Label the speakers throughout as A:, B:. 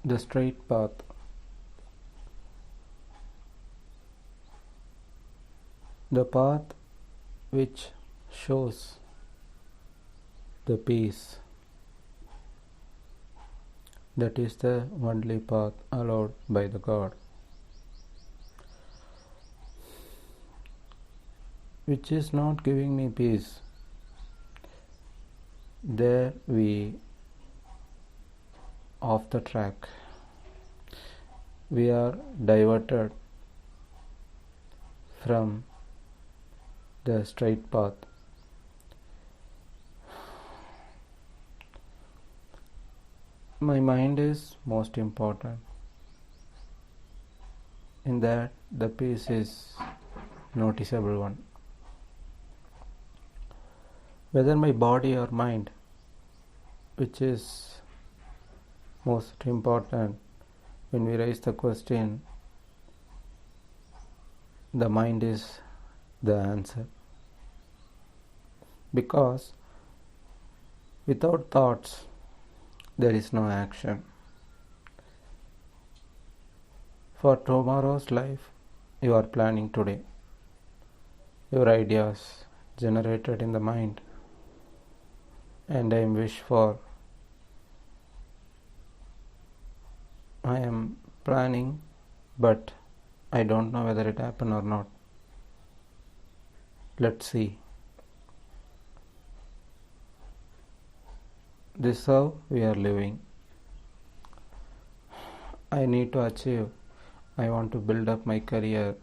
A: the straight path. The path which shows the peace. That is the only path allowed by the God, which is not giving me peace. There we off the track. We are diverted from the straight path. My mind is most important. In that, the peace is noticeable one. Whether my body or mind, which is most important, when we raise the question, the mind is the answer. Because without thoughts, there is no action. For tomorrow's life, you are planning today. Your ideas generated in the mind, and I am planning, but I don't know whether it happened or not. Let's see. This is how we are living. I need to achieve. I want to build up my career.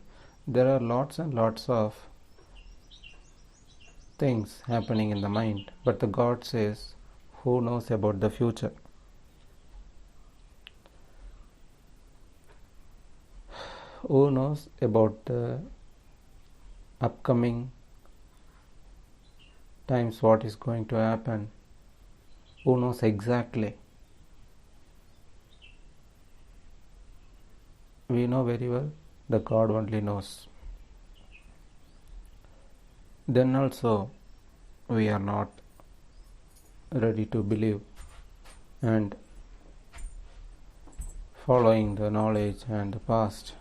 A: There are lots and lots of things happening in the mind, but the God says, who knows about the future? Who knows about the upcoming times, what is going to happen? Who knows exactly? We know very well, the God only knows. Then also we are not ready to believe and following the knowledge and the past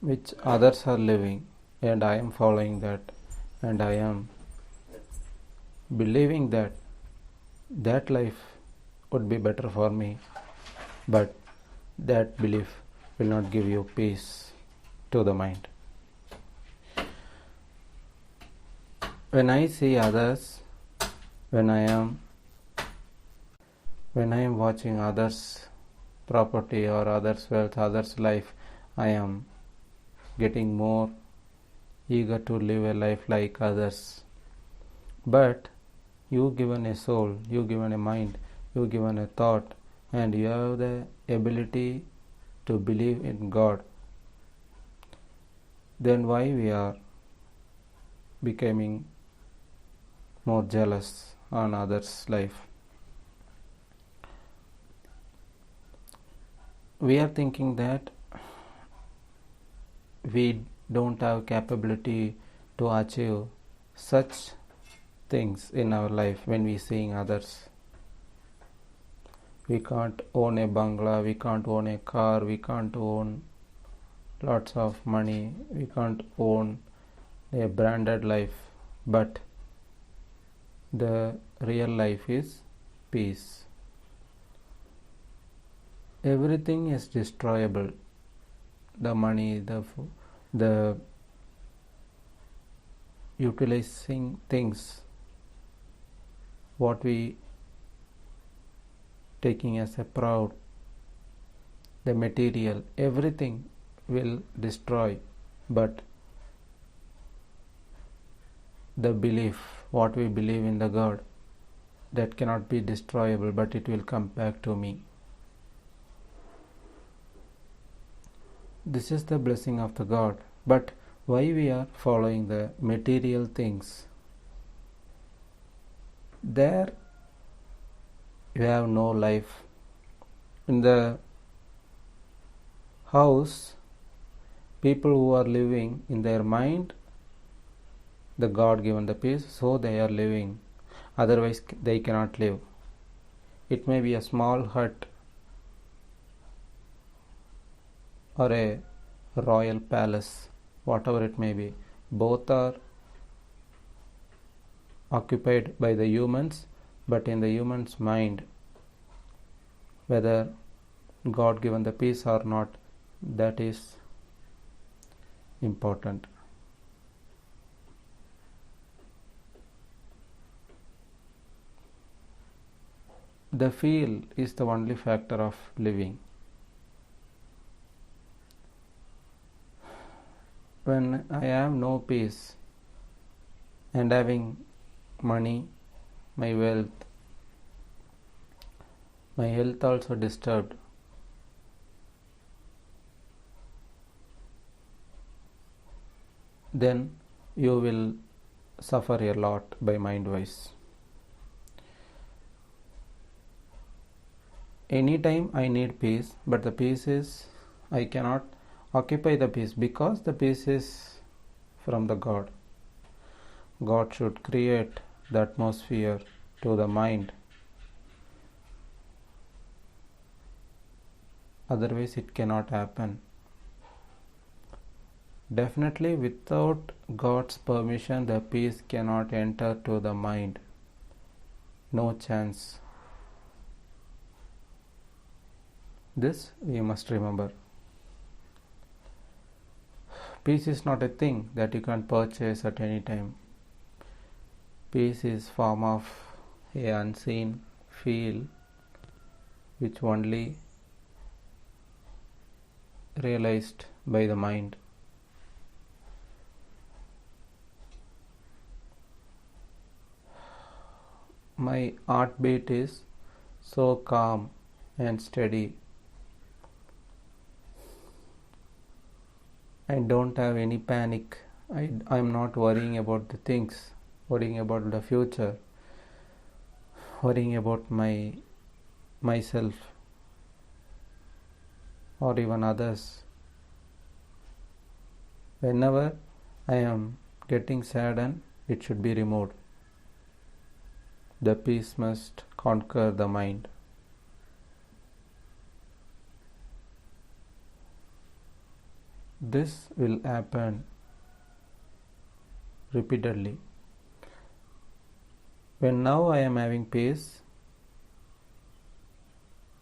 A: which others are living, and I am following that, and I am believing that life would be better for me, but that belief will not give you peace to the mind. When I see others, when I am watching others' property or others' wealth, others' life, I am getting more eager to live a life like others. But you given a soul, you given a mind, you given a thought, and you have the ability to believe in God, then why we are becoming more jealous on others' life? We are thinking that we don't have capability to achieve such things in our life when we seeing others. We can't own a bungalow, we can't own a car, we can't own lots of money, we can't own a branded life, but the real life is peace. Everything is destroyable. The money, the utilizing things, what we taking as a proud, the material, everything will destroy, but the belief, what we believe in the God, that cannot be destroyable, but it will come back to me. This is the blessing of the God. But why we are following the material things? There you have no life. In the house, people who are living in their mind, the God given the peace, so they are living. Otherwise they cannot live. It may be a small hut or a royal palace, whatever it may be. Both are occupied by the humans, but in the human's mind, whether God given the peace or not, that is important. The feel is the only factor of living. When I have no peace and having money, my wealth, my health also disturbed, then you will suffer a lot by mind wise. Anytime I need peace, but the peace is, I cannot occupy the peace because the peace is from the God. God should create the atmosphere to the mind. Otherwise it cannot happen. Definitely without God's permission the peace cannot enter to the mind. No chance. This we must remember. Peace is not a thing that you can purchase at any time. Peace is form of a unseen feel which only realized by the mind. My heartbeat is so calm and steady. I don't have any panic. I'm not worrying about the things, worrying about the future, worrying about myself or even others. Whenever I am getting saddened, it should be removed. The peace must conquer the mind. This will happen repeatedly. When now I am having peace,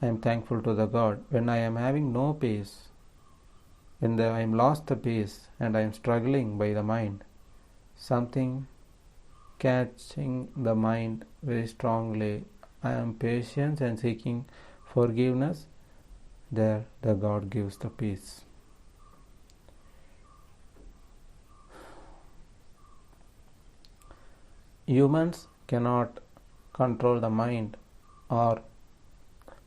A: I am thankful to the God. When I am having no peace, when I am lost the peace and I am struggling by the mind, something catching the mind very strongly, I am patient and seeking forgiveness, there the God gives the peace. Humans cannot control the mind or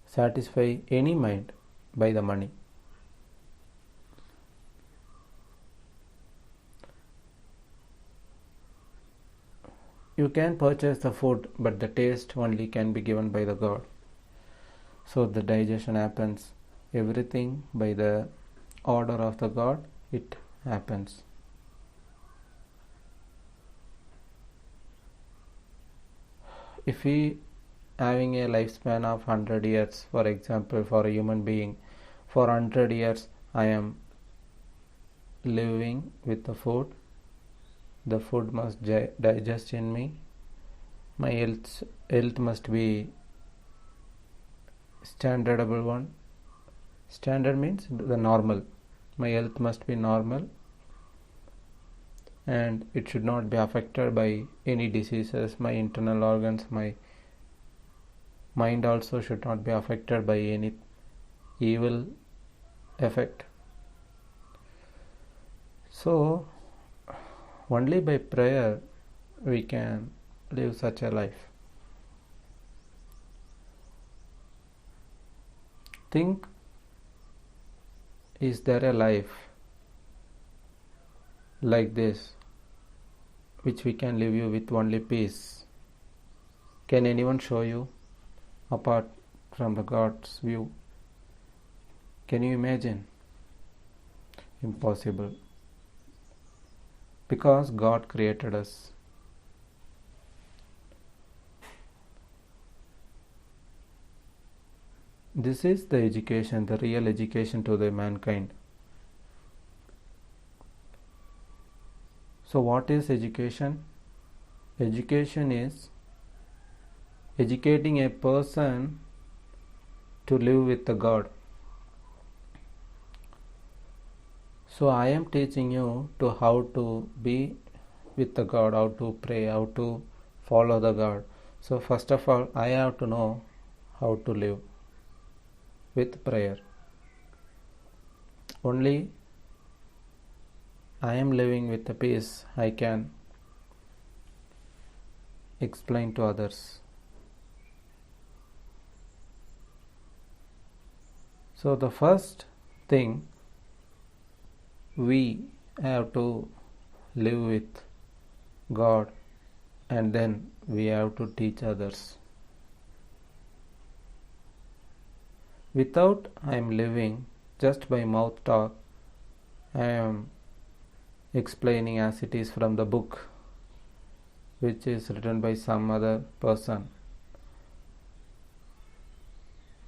A: satisfy any mind by the money. You can purchase the food, but the taste only can be given by the God. So the digestion happens, everything by the order of the God, it happens. If we having a lifespan of 100 years, for example, for a human being, for 100 years I am living with the food must digest in me, my health must be standardable one. Standard means the normal. My health must be normal and it should not be affected by any diseases. My internal organs, my mind also should not be affected by any evil effect. So only by prayer we can live such a life. Think, is there a life like this which we can live you with only peace? Can anyone show you apart from the God's view? Can you imagine? Impossible. Because God created us. This is the education, the real education to the mankind. So what is education? Education is educating a person to live with the God. So I am teaching you to how to be with the God, how to pray, how to follow the God. So first of all, I have to know how to live with prayer. Only I am living with the peace I can explain to others. So the first thing, we have to live with God, and then we have to teach others. Without I am living just by mouth talk, I am explaining as it is from the book which is written by some other person.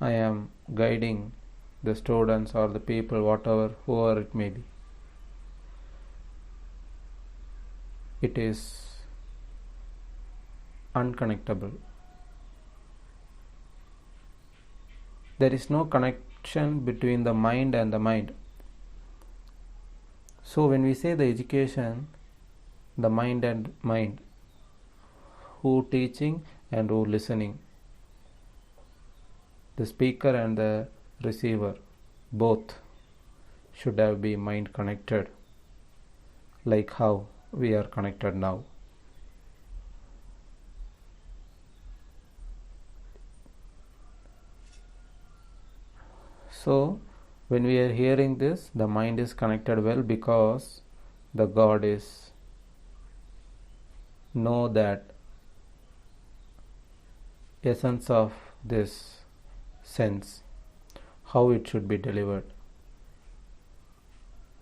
A: I am guiding the students or the people, whoever it may be. It is unconnectable. There is no connection between the mind and the mind. So when we say the education, the mind and mind, who teaching and who listening, the speaker and the receiver, both should have be mind connected, like how we are connected now. So when we are hearing this, the mind is connected well, because the God is know that essence of this sense, how it should be delivered.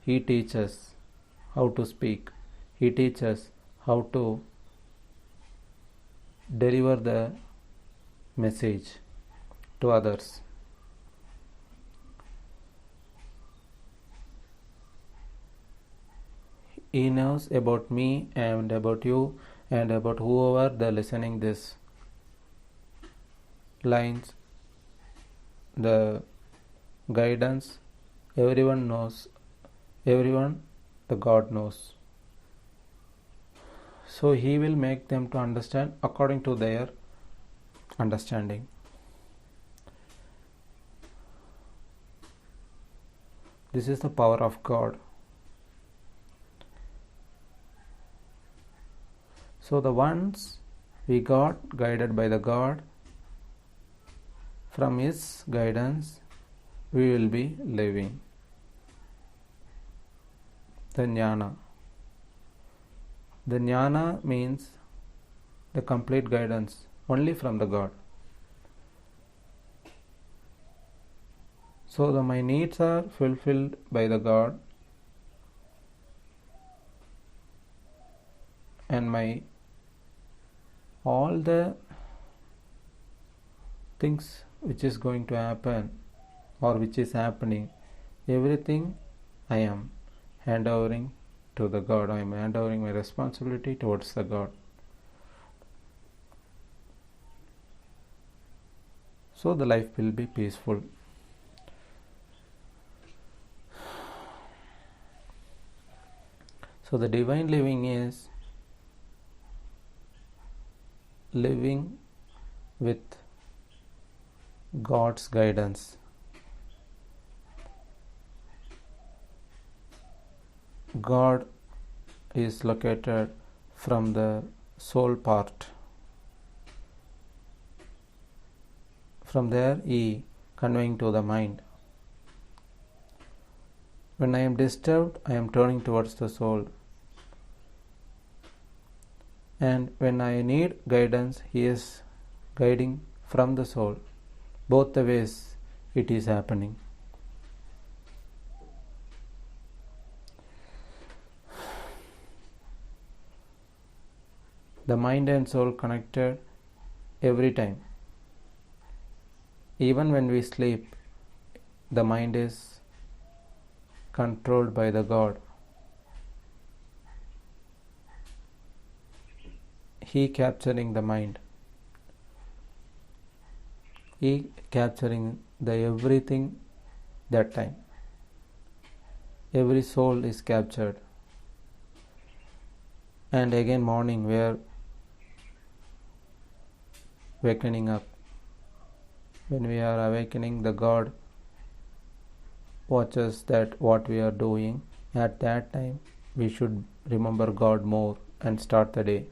A: He teaches how to speak. He teaches how to deliver the message to others. He knows about me and about you and about whoever the listening this lines, the guidance. Everyone knows, everyone the God knows. So he will make them to understand according to their understanding. This is the power of God. So the ones we got guided by the God, from His guidance we will be living. The jnana. The jnana means the complete guidance only from the God. So my needs are fulfilled by the God, and my all the things which is going to happen or which is happening, everything I am handovering to the God. I am handovering my responsibility towards the God. So the life will be peaceful. So the divine living is living with God's guidance. God is located from the soul part. From there He conveying to the mind. When I am disturbed, I am turning towards the soul. And when I need guidance, He is guiding from the soul. Both the ways it is happening. The mind and soul connected every time. Even when we sleep, the mind is controlled by the God. He capturing the mind. He capturing the everything that time. Every soul is captured. And again morning we are wakening up. When we are awakening, the God watches that what we are doing. At that time we should remember God more and start the day.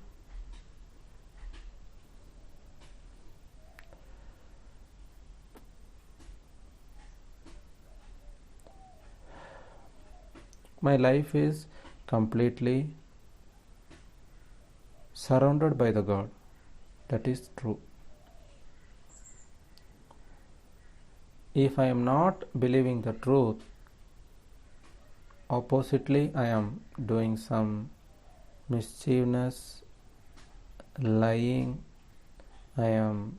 A: My life is completely surrounded by the God. That is true. If I am not believing the truth, oppositely I am doing some mischievous, lying, I am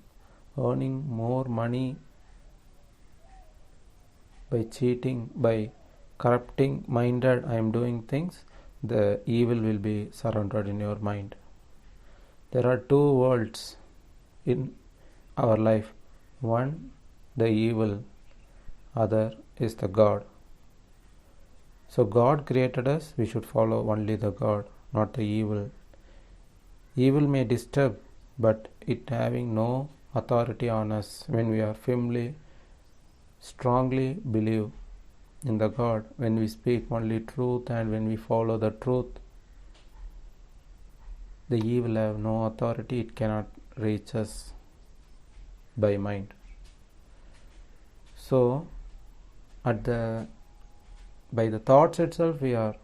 A: earning more money by cheating, by corrupting minded, I am doing things, the evil will be surrounded in your mind. There are two worlds in our life. One, the evil, other is the God. So God created us, we should follow only the God, not the evil. Evil may disturb, but it having no authority on us when we are firmly, strongly believe in the God, when we speak only truth and when we follow the truth, the evil have no authority, it cannot reach us by mind. So by the thoughts itself we are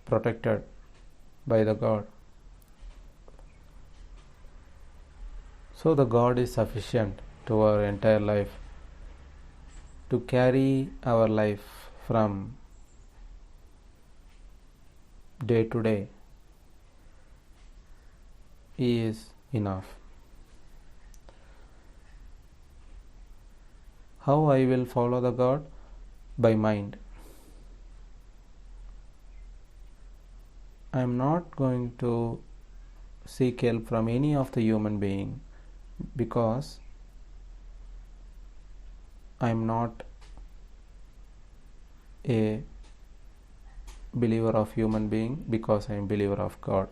A: protected by the God. So the God is sufficient to our entire life, to carry our life from day to day. He is enough. How I will follow the God? By mind. I am not going to seek help from any of the human being, because I am not a believer of human being, because I am believer of God.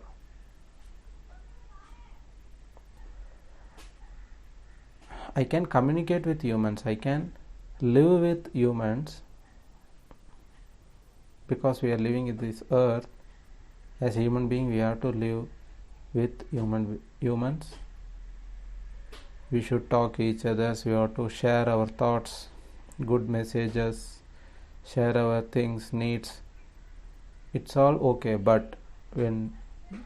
A: I can communicate with humans, I can live with humans, because we are living in this earth. As a human being, we have to live with humans. We should talk each other, we have to share our thoughts, good messages, share our things, needs. It's all okay, but when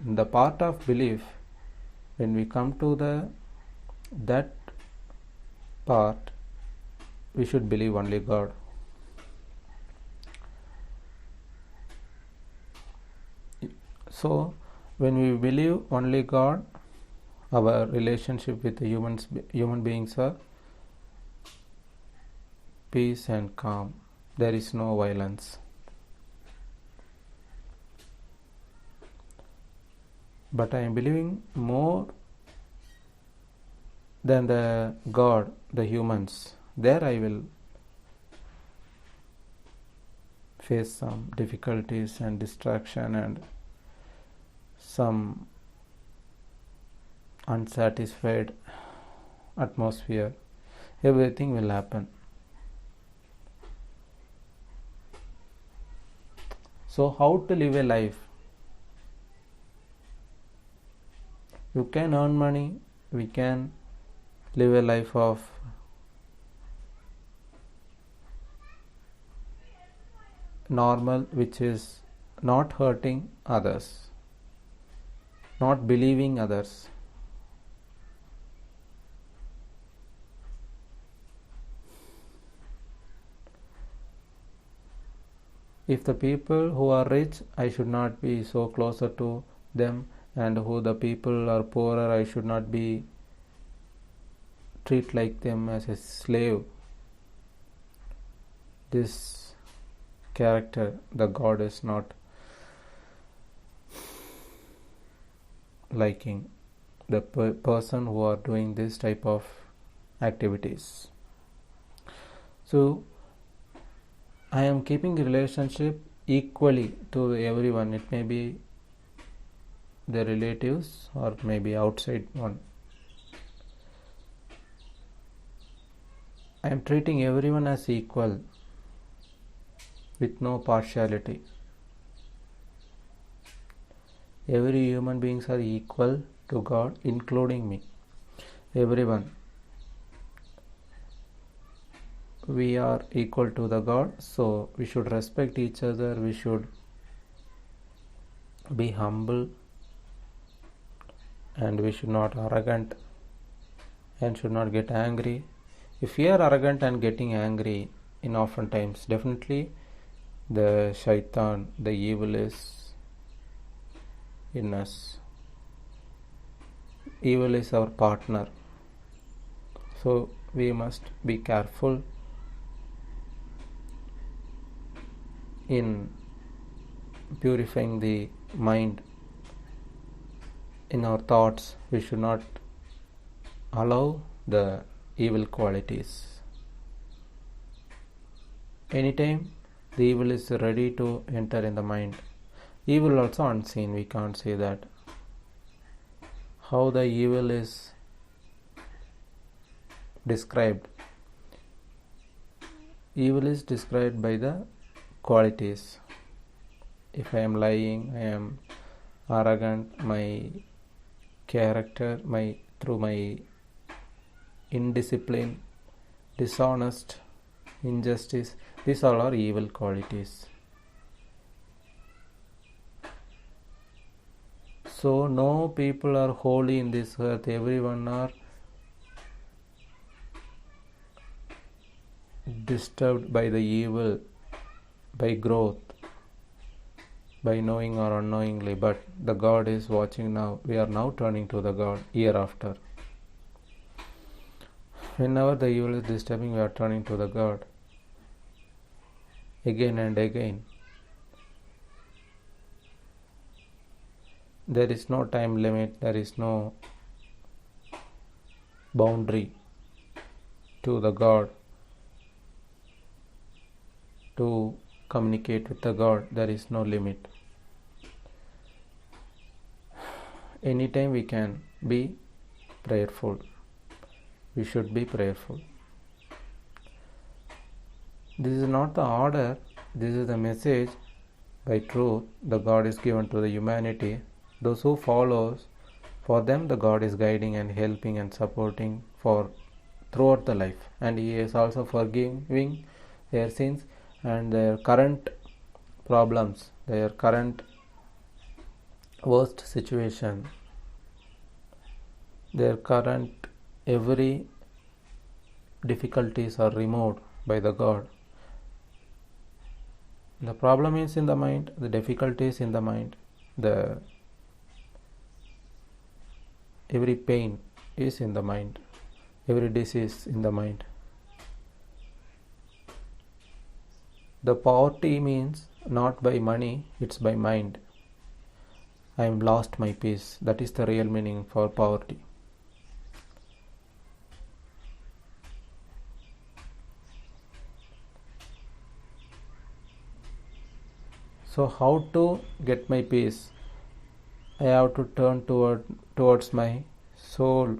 A: the part of belief, when we come to that part, we should believe only God. So when we believe only God, our relationship with the human beings are peace and calm. There is no violence. But I am believing more than the God, the humans. There I will face some difficulties and distraction and some unsatisfied atmosphere. Everything will happen. So how to live a life? You can earn money, we can live a life of normal, which is not hurting others, not believing others. If the people who are rich, I should not be so closer to them, and who the people are poorer, I should not be treat like them as a slave. This character the God is not liking the person who are doing this type of activities. So I am keeping a relationship equally to everyone. It may be the relatives or maybe outside one. I am treating everyone as equal with no partiality. Every human beings are equal to God, including me. Everyone. We are equal to the God, so we should respect each other. We should be humble, and we should not arrogant and should not get angry. If we are arrogant and getting angry in often times, definitely the shaitan, the evil is in us. Evil is our partner. So we must be careful in purifying the mind. In our thoughts, we should not allow the evil qualities. Anytime the evil is ready to enter in the mind, evil also unseen, we can't say that. How the evil is described? Evil is described by the qualities. If I am lying, I am arrogant, my character, through my indiscipline, dishonest, injustice, these all are evil qualities. So no people are holy in this earth. Everyone are disturbed by the evil, by growth, by knowing or unknowingly. But the God is watching now. We are now turning to the God year after. Whenever the evil is disturbing, we are turning to the God again and again. There is no time limit, there is no boundary to the God. To communicate with the God, there is no limit. Anytime we can be prayerful. We should be prayerful. This is not the order, this is the message. By truth, the God is given to the humanity. Those who follows, for them the God is guiding and helping and supporting for throughout the life, and He is also forgiving their sins and their current problems, their current worst situation, their current every difficulties are removed by the God. The problem is in the mind, the difficulty is in the mind, the every pain is in the mind, every disease in the mind. The poverty means not by money, it's by mind. I am lost my peace. That is the real meaning for poverty. So how to get my peace? I have to turn towards my soul,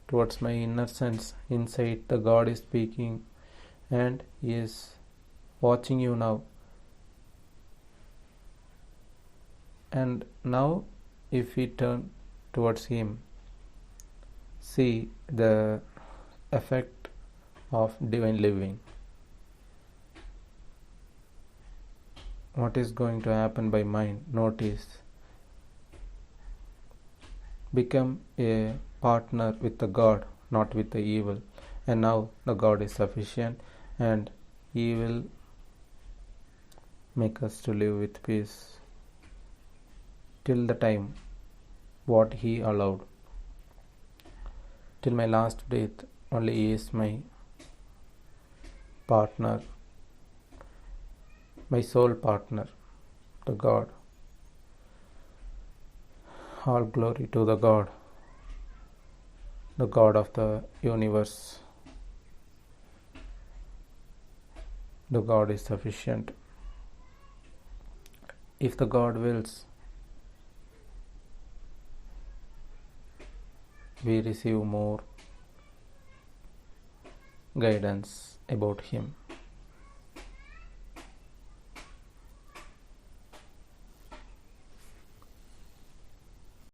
A: towards my inner sense. Inside the God is speaking and He is watching you now. And now if we turn towards Him, see the effect of divine living. What is going to happen by mind? Notice. Become a partner with the God, not with the evil. And now the God is sufficient and He will make us to live with peace till the time what He allowed. Till my last breath, only He is my partner, my soul partner, the God. All glory to the God of the universe. The God is sufficient. If the God wills, we receive more guidance about Him.